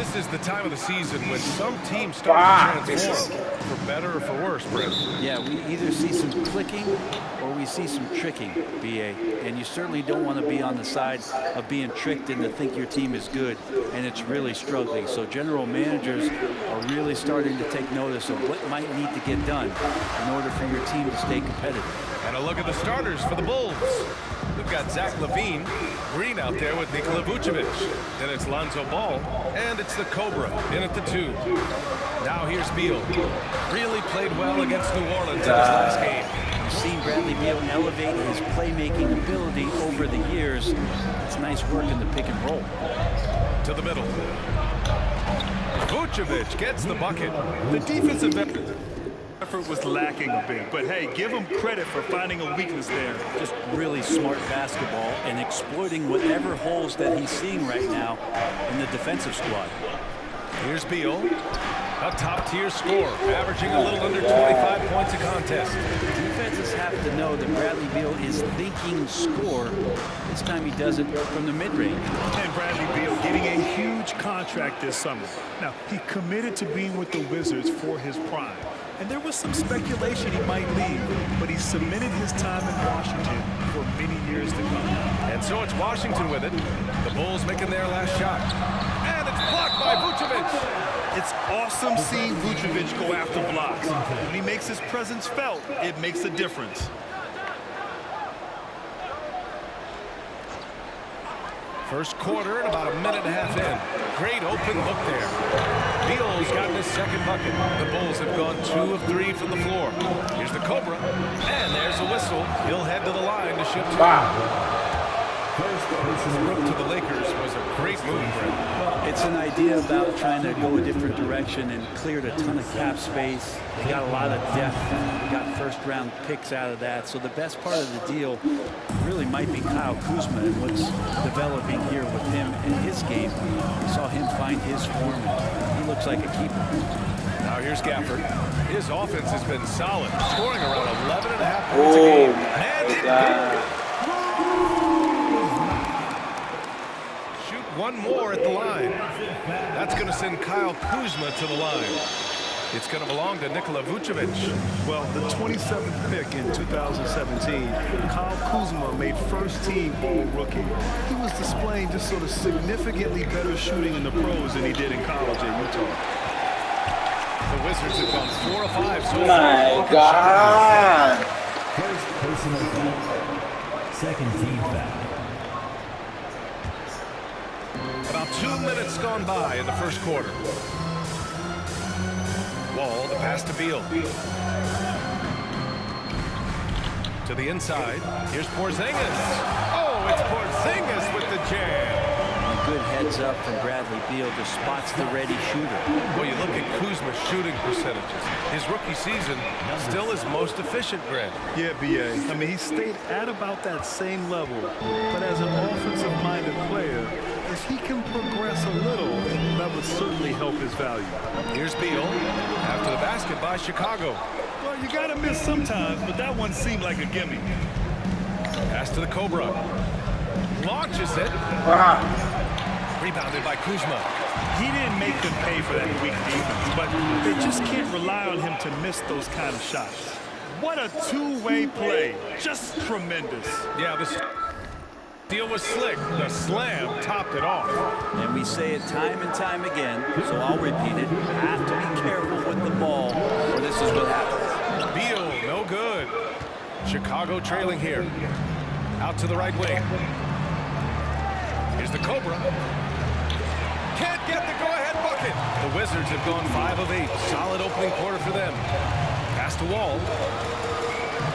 This is the time of the season when some teams start to transform, for better or for worse, Brent. Yeah, we either see some clicking or we see some tricking, B.A. And you certainly don't want to be on the side of being tricked into think your team is good and it's really struggling. So general managers are really starting to take notice of what might need to get done in order for your team to stay competitive. And a look at the starters for the Bulls. We've got Zach LaVine, Green out there with Nikola Vucevic. Then it's Lonzo Ball, and it's the Cobra in at the 2. Now here's Beal. Really played well against New Orleans in his last game. You've seen Bradley Beal elevate his playmaking ability over the years. It's nice work in the pick and roll. To the middle. Vucevic gets the bucket. The defensive effort was lacking a bit, but hey, give him credit for finding a weakness there. Just really smart basketball and exploiting whatever holes that he's seeing right now in the defensive squad. Here's Beal, a top-tier scorer, averaging a little under 25 points a contest. Defenses have to know that Bradley Beal is thinking score. This time he does it from the mid-range. And Bradley Beal getting a huge contract this summer. Now, he committed to being with the Wizards for his prime. And there was some speculation he might leave, but he submitted his time in Washington for many years to come. And so it's Washington with it. The Bulls making their last shot. And it's blocked by Vucevic. It's awesome seeing Vucevic go after blocks. When he makes his presence felt, it makes a difference. First quarter and about a minute and a half in. Great open look there. Beal's gotten his second bucket. The Bulls have gone 2 of 3 from the floor. Here's the Cobra. And there's a whistle. He'll head to the line to shoot 2. This rook to the Lakers was a great move, Brent. It's an idea about trying to go a different direction and cleared a ton of cap space. They got a lot of depth. They got first-round picks out of that. So the best part of the deal really might be Kyle Kuzma and what's developing here with him in his game. We saw him find his form. He looks like a keeper. Now here's Gafford. His offense has been solid, scoring around 11.5 points a game. And one more at the line. That's going to send Kyle Kuzma to the line. It's going to belong to Nikola Vucevic. Well, the 27th pick in 2017, Kyle Kuzma made first-team All-Rookie. He was displaying just sort of significantly better shooting in the pros than he did in college at Utah. The Wizards have gone 4 of 5 so far. My God. First personal foul. Second team foul. About 2 minutes gone by in the first quarter. Wall, the pass to Beal. To the inside. Here's Porzingis. Oh, it's Porzingis with the jam. A good heads up from Bradley Beal. Just spots the ready shooter. Well, you look at Kuzma's shooting percentages. His rookie season still his most efficient, Grant. Yeah, B.A. I mean, he stayed at about that same level. But as an offensive-minded player, if he can progress a little, that would certainly help his value. Here's Beal after the basket by Chicago. Well, you got to miss sometimes, but that one seemed like a gimme. Pass to the Cobra. Launches it. Rebounded by Kuzma. He didn't make them pay for that weak defense, but they just can't rely on him to miss those kind of shots. What a two-way play. Just tremendous. Yeah, this deal was slick. The slam topped it off. And we say it time and time again, so I'll repeat it. Have to be careful with the ball, or this is what happens. Beal, no good. Chicago trailing here. Out to the right wing. Here's the Cobra. Can't get the go-ahead bucket. The Wizards have gone 5 of 8. Solid opening quarter for them. Pass to Wall.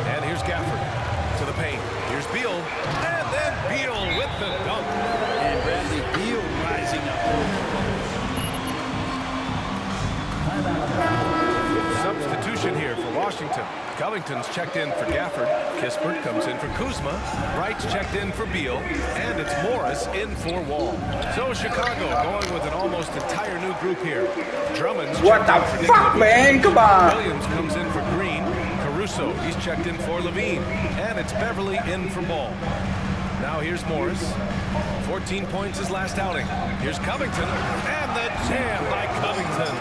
And here's Gafford to the paint. Here's Beal. And then Beal with the dunk. And Bradley Beal rising up. Substitution here for Washington. Covington's checked in for Gafford. Kispert comes in for Kuzma. Wright's checked in for Beal. And it's Morris in for Wall. So Chicago going with an almost entire new group here. Drummond's What the fuck, man? Come on. Williams comes in for Green. Caruso, he's checked in for LaVine. And it's Beverly in for Ball. Now here's Morris. 14 points his last outing. Here's Covington, and the jam by Covington.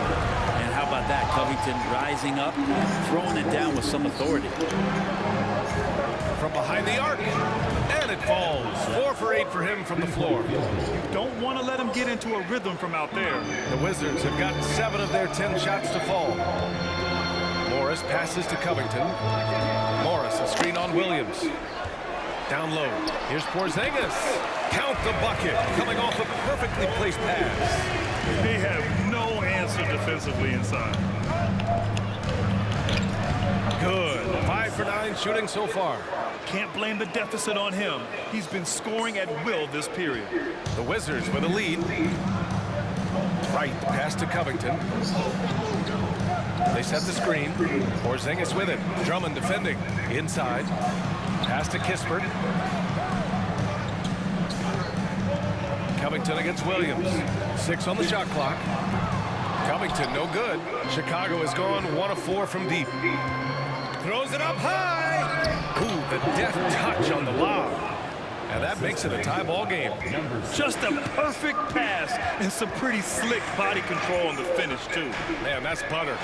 And how about that? Covington rising up, throwing it down with some authority. From behind the arc, and it falls. 4 for 8 for him from the floor. Don't want to let him get into a rhythm from out there. The Wizards have gotten 7 of their 10 shots to fall. Morris passes to Covington. Morris, a screen on Williams. Down low. Here's Porzingis. Count the bucket. Coming off a perfectly placed pass. They have no answer defensively inside. Good. 5 for 9 shooting so far. Can't blame the deficit on him. He's been scoring at will this period. The Wizards with a lead. Right, pass to Covington. They set the screen. Porzingis with it. Drummond defending. Inside. Pass to Kispert. Covington against Williams. 6 on the shot clock. Covington, no good. Chicago has gone 1 of 4 from deep. Throws it up high. Ooh, the deft touch on the lob. And that makes it a tie ball game. Just a perfect pass and some pretty slick body control on the finish, too. Man, that's butter.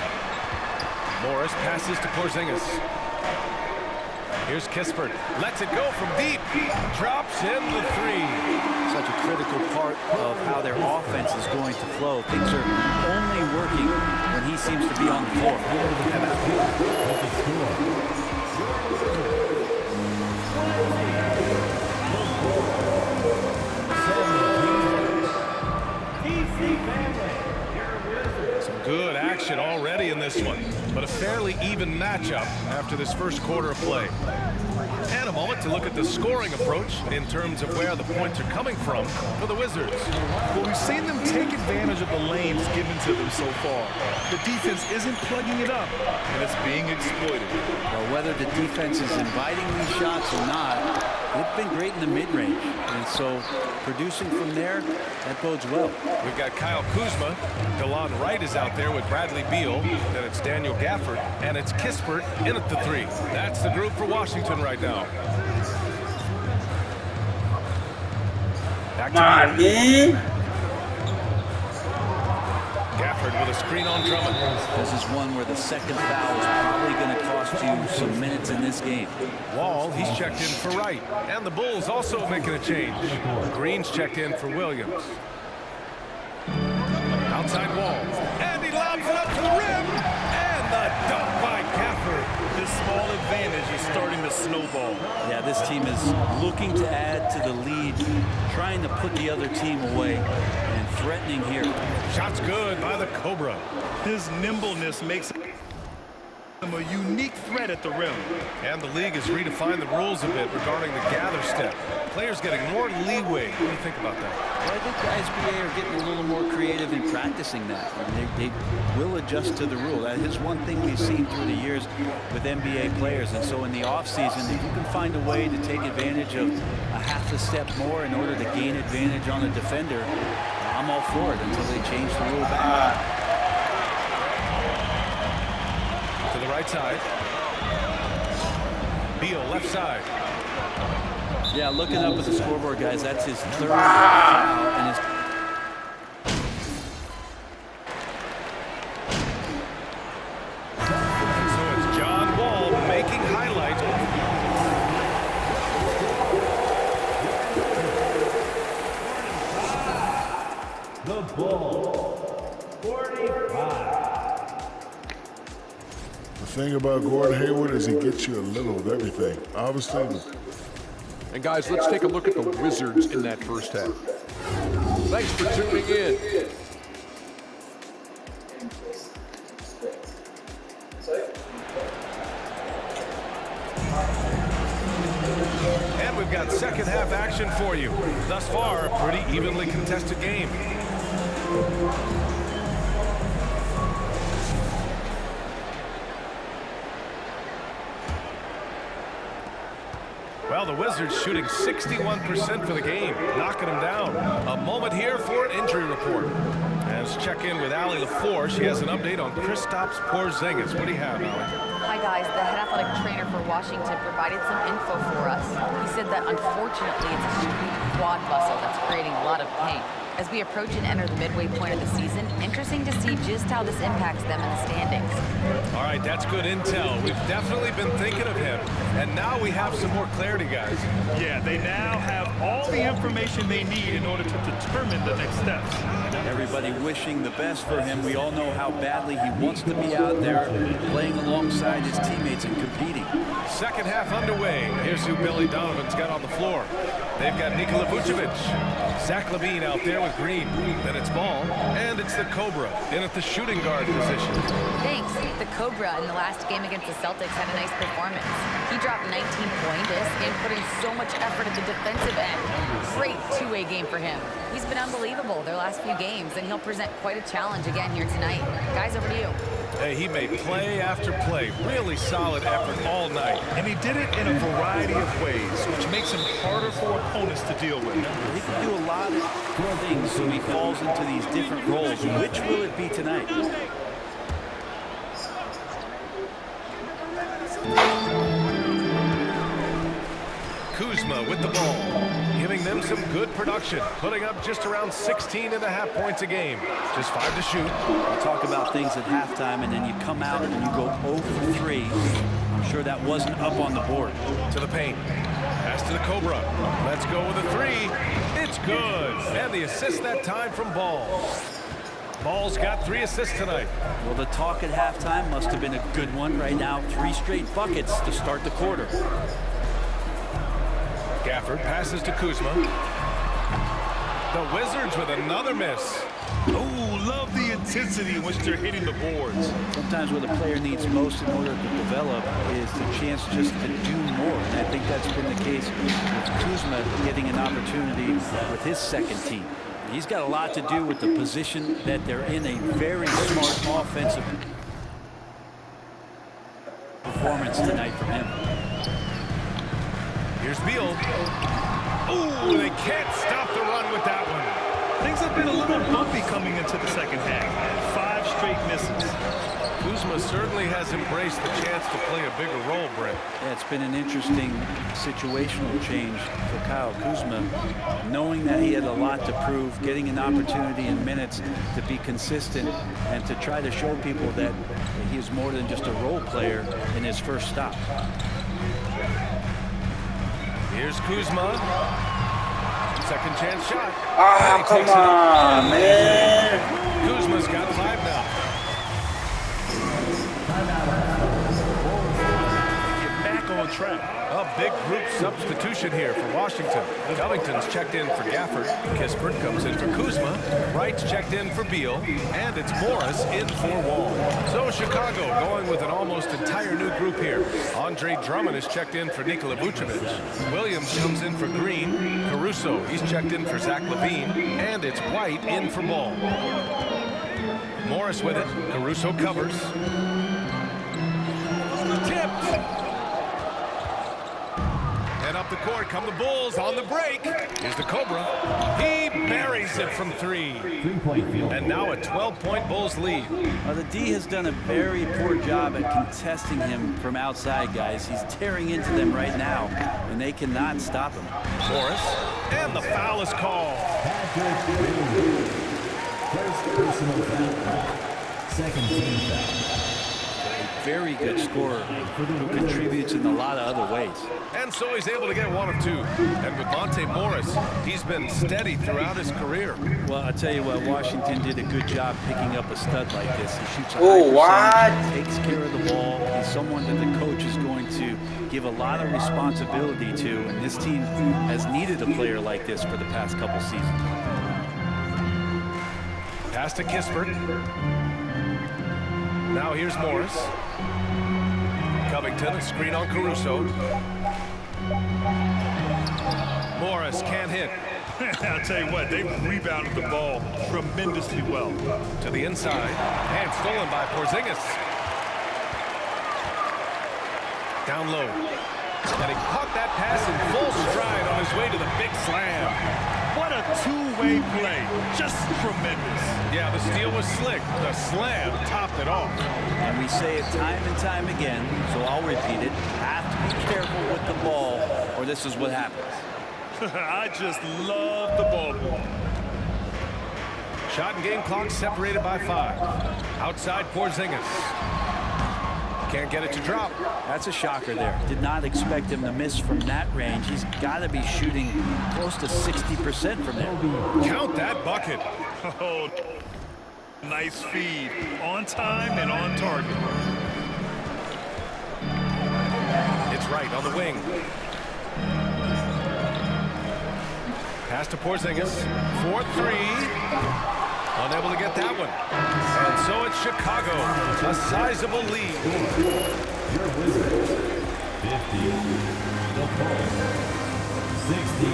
Morris passes to Porzingis. Here's Kispert. Lets it go from deep. Drops in the 3. Such a critical part of how their offense is going to flow. Things are only working when he seems to be on the floor. Some good action already in this one, but a fairly even matchup after this first quarter of play. And a moment to look at the scoring approach in terms of where the points are coming from for the Wizards. Well, we've seen them take advantage of the lanes given to them so far. The defense isn't plugging it up, and it's being exploited. Well, whether the defense is inviting these shots or not, they've been great in the mid-range. And so producing from there, that bodes well. We've got Kyle Kuzma. DeLon Wright is out there with Bradley Beal. Then it's Daniel Gafford. And it's Kispert in at the 3. That's the group for Washington right now. Back to Beal. Gafford with a screen on Drummond. This is one where the second foul is probably going to cost you some minutes in this game. Wall, he's checked in for Wright. And the Bulls also making a change. Green's checked in for Williams. Outside Wall. And he lobs it up to the rim. And the dunk by Gafford. This small advantage is starting to snowball. Yeah, this team is looking to add to the lead, trying to put the other team away, and threatening here. Shot's good by the Cobra. His nimbleness makes him a unique threat at the rim. And the league has redefined the rules a bit regarding the gather step. Players getting more leeway. What do you think about that? Well, I think the SBA are getting a little more creative in practicing that. And they will adjust to the rule. That is one thing we've seen through the years with NBA players. And so in the offseason, if you can find a way to take advantage of a half a step more in order to gain advantage on a defender, I'm all for it until they change the rule back. To the right side. Beal, left side. Yeah, looking up at the scoreboard, guys, that's his 3rd foul and his... So it's John Wall making highlights. The ball. 45. The thing about Gordon Hayward is he gets you a little of everything. Obviously. And guys, let's take a look at the Wizards in that first half. Thanks for tuning in. And we've got second half action for you. Thus far, a pretty evenly contested game. Well, the Wizards shooting 61% for the game, knocking them down. A moment here for an injury report. And Let's check in with Allie LaFour. She has an update on Kristaps Porzingis. What do you have, Allie? Hi guys, the head athletic trainer for Washington provided some info for us. He said that unfortunately it's a screwed quad muscle that's creating a lot of pain. As we approach and enter the midway point of the season, interesting to see just how this impacts them in the standings. All right, that's good intel. We've definitely been thinking of him, and now we have some more clarity, guys. Yeah, they now have all the information they need in order to determine the next steps. Everybody wishing the best for him. We all know how badly he wants to be out there playing alongside his teammates and competing. Second half underway. Here's who Billy Donovan's got on the floor. They've got Nikola Vucevic, Zach LaVine out there with Green. Then it's Ball, and it's the Cobra in at the shooting guard position. Thanks. The Cobra in the last game against the Celtics had a nice performance. He dropped 19 points and put in so much effort at the defensive end. Great two-way game for him. He's been unbelievable their last few games, and he'll present quite a challenge again here tonight. Guys, over to you. Hey, he made play after play. Really solid effort all night. And he did it in a variety of ways, which makes him harder for opponents to deal with. He can do a lot of things, so he falls into these different roles. Which will it be tonight? Kuzma with the ball, giving them some good production, putting up just around 16.5 points a game. Just 5 to shoot. You talk about things at halftime, and then you come out and you go 0 for 3. I'm sure that wasn't up on the board. To the paint. Pass to the Cobra. Let's go with a 3. It's good. And the assist that time from Ball. Ball's got 3 assists tonight. Well, the talk at halftime must have been a good one. Right now, 3 straight buckets to start the quarter. Gafford passes to Kuzma. The Wizards with another miss. Oh, love the intensity in which they're hitting the boards. Sometimes what a player needs most in order to develop is the chance just to do more. And I think that's been the case with Kuzma getting an opportunity with his second team. He's got a lot to do with the position that they're in. A very smart offensive performance tonight from him. Here's Beal. Ooh, they can't stop the run with that one. Things have been a little bumpy coming into the second half. 5 straight misses. Kuzma certainly has embraced the chance to play a bigger role, Brent. Yeah, it's been an interesting situational change for Kyle Kuzma, knowing that he had a lot to prove, getting an opportunity in minutes to be consistent and to try to show people that he is more than just a role player in his first stop. Here's Kuzma. Second chance shot. Ah, come on, man. Kuzma's got 5 now. Get back on track. A big group substitution here for Washington. Covington's checked in for Gafford. Kispert comes in for Kuzma. Wright's checked in for Beal. And it's Morris in for Wall. So Chicago going with an almost entire new group here. Andre Drummond is checked in for Nikola Vucevic. Williams comes in for Green. Caruso, he's checked in for Zach LaVine. And it's White in for Ball. Morris with it. Caruso covers. Tipped. And up the court come the Bulls on the break. Here's the Cobra. He buries it from 3. 3-point field. And now a 12-point Bulls lead. Well, the D has done a very poor job at contesting him from outside, guys. He's tearing into them right now, and they cannot stop him. Morris. And the foul is called. Patrick Ewing. First personal foul. Second team foul. Very good scorer who contributes in a lot of other ways. And so he's able to get 1 of 2. And with Monte Morris, he's been steady throughout his career. Well, I'll tell you what, Washington did a good job picking up a stud like this. He shoots a Oh, high what? percentage, takes care of the ball. He's someone that the coach is going to give a lot of responsibility to, and this team has needed a player like this for the past couple seasons. Pass to Kispert. Now here's Morris. Covington, a screen on Caruso. Morris can't hit. I'll tell you what, they rebounded the ball tremendously well. To the inside, and stolen by Porzingis. Down low. And he caught that pass in full stride on his way to the big slam. What a two-way play. Just tremendous. Yeah, the steal was slick. The slam topped it off. And we say it time and time again, so I'll repeat it. Have to be careful with the ball, or this is what happens. I just love the ball boy. Shot and game clock separated by 5. Outside Porzingis. Can't get it to drop. That's a shocker there. Did not expect him to miss from that range. He's got to be shooting close to 60% from there. Count that bucket. Oh, nice feed. On time and on target. It's right on the wing. Pass to Porzingis. 4-3. Unable to get that one. And so it's Chicago. A sizable lead. Your Wizards. 50. The Bulls. 60.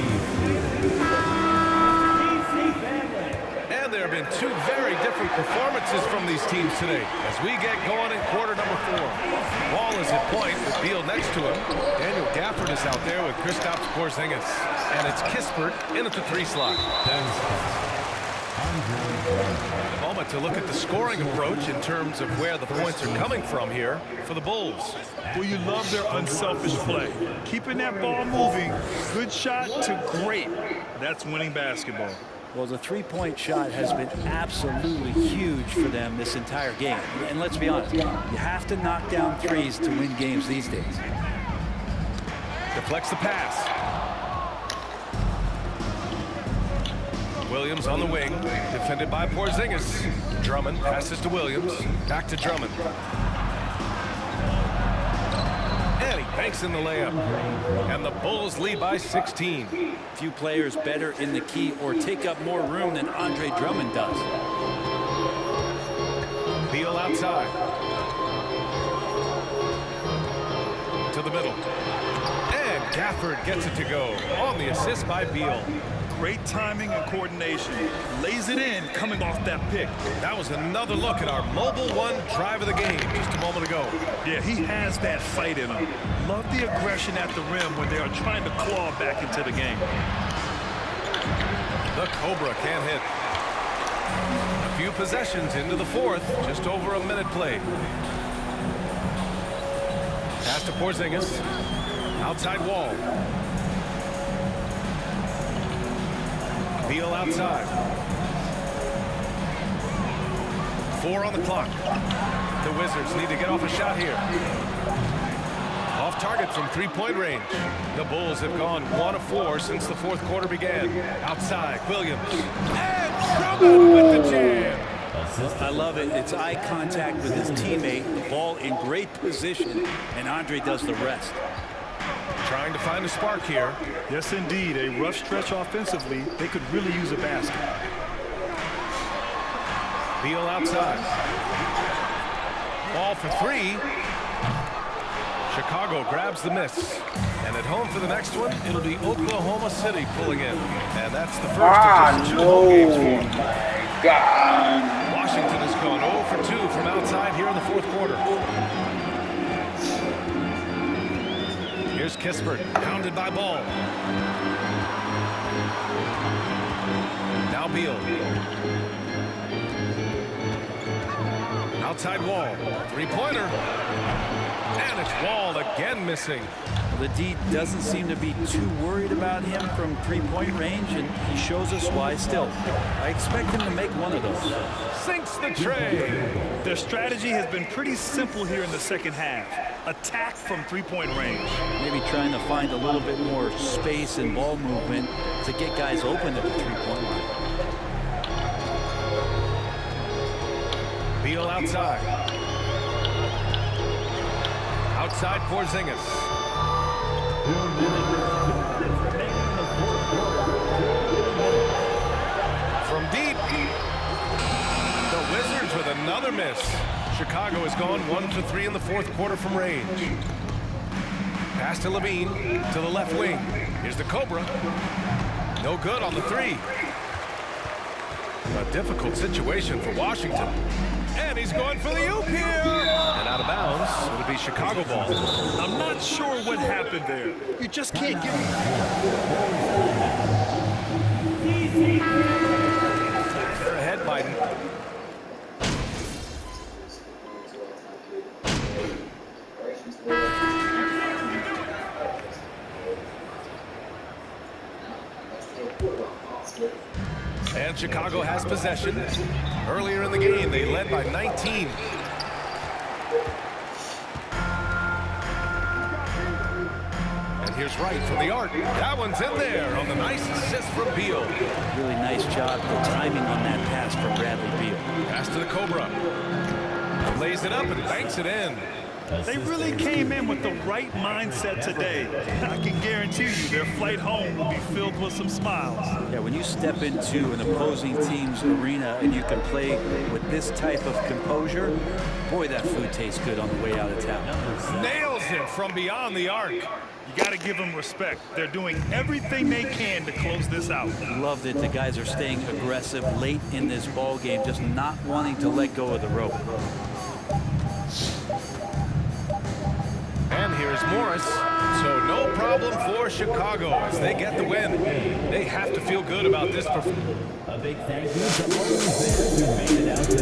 And there have been 2 very different performances from these teams today as we get going in quarter number 4. Wall is at point with Beal next to him. Daniel Gafford is out there with Kristaps Porzingis. And it's Kispert in at the 3 slot. A moment to look at the scoring approach in terms of where the points are coming from here for the Bulls. Well, you love their unselfish play. Keeping that ball moving, good shot to great. That's winning basketball. Well, the three-point shot has been absolutely huge for them this entire game. And let's be honest, you have to knock down threes to win games these days. Deflects the pass. Williams on the wing, defended by Porzingis. Drummond passes to Williams, back to Drummond. And he banks in the layup. And the Bulls lead by 16. Few players better in the key or take up more room than Andre Drummond does. Beal outside. To the middle. And Gafford gets it to go on the assist by Beal. Great timing and coordination. Lays it in coming off that pick. That was another look at our Mobile One drive of the game just a moment ago. Yeah, he has that fight in him. Love the aggression at the rim when they are trying to claw back into the game. The Cobra can't hit. A few possessions into the 4th, just over a minute played. Pass to Porzingis. Outside Wall. Beal outside. 4 on the clock. The Wizards need to get off a shot here. Off target from 3-point range. The Bulls have gone 1 of 4 since the 4th quarter began. Outside, Williams. And Drummond with the jam. I love it. It's eye contact with his teammate. The ball in great position, and Andre does the rest. Trying to find a spark here. Yes, indeed. A rough stretch offensively. They could really use a basket. Beal outside. Ball for 3. Chicago grabs the miss. And at home for the next one, it'll be Oklahoma City pulling in. And that's the first of just 2 home games for them. God. Washington has gone 0 for 2 from outside here in the 4th quarter. Here's Kispert, pounded by Ball. Now Beal. Outside Wall, 3-pointer. And it's Wall again missing. The D doesn't seem to be too worried about him from 3-point range, and he shows us why still. I expect him to make one of those. Sinks the tray. Their strategy has been pretty simple here in the second half. Attack from 3-point range. Maybe trying to find a little bit more space and ball movement to get guys open at the 3-point line. Beal outside. Outside Porzingis. From deep. The Wizards with another miss. Chicago has gone 1 for 3 in the 4th quarter from range. Pass to Levine to the left wing. Here's the Cobra. No good on the 3. A difficult situation for Washington. And he's going for the oop here. And out of bounds. It'll be Chicago ball. I'm not sure what happened there. You just can't get They're ahead by... And Chicago has possession. Earlier in the game, they led by 19. And here's Wright from the arc. That one's in there on the nice assist from Beal. Really nice job, the timing on that pass from Bradley Beal. Pass to the Cobra. Lays it up and banks it in. They really came in with the right mindset today. I can guarantee you their flight home will be filled with some smiles. Yeah, when you step into an opposing team's arena and you can play with this type of composure, boy, that food tastes good on the way out of town. Nails it from beyond the arc. You got to give them respect. They're doing everything they can to close this out. Loved it. The guys are staying aggressive late in this ball game, just not wanting to let go of the rope. And here's Morris. So no problem for Chicago as they get the win. They have to feel good about this performance. A big thank you to all the fans who made it out to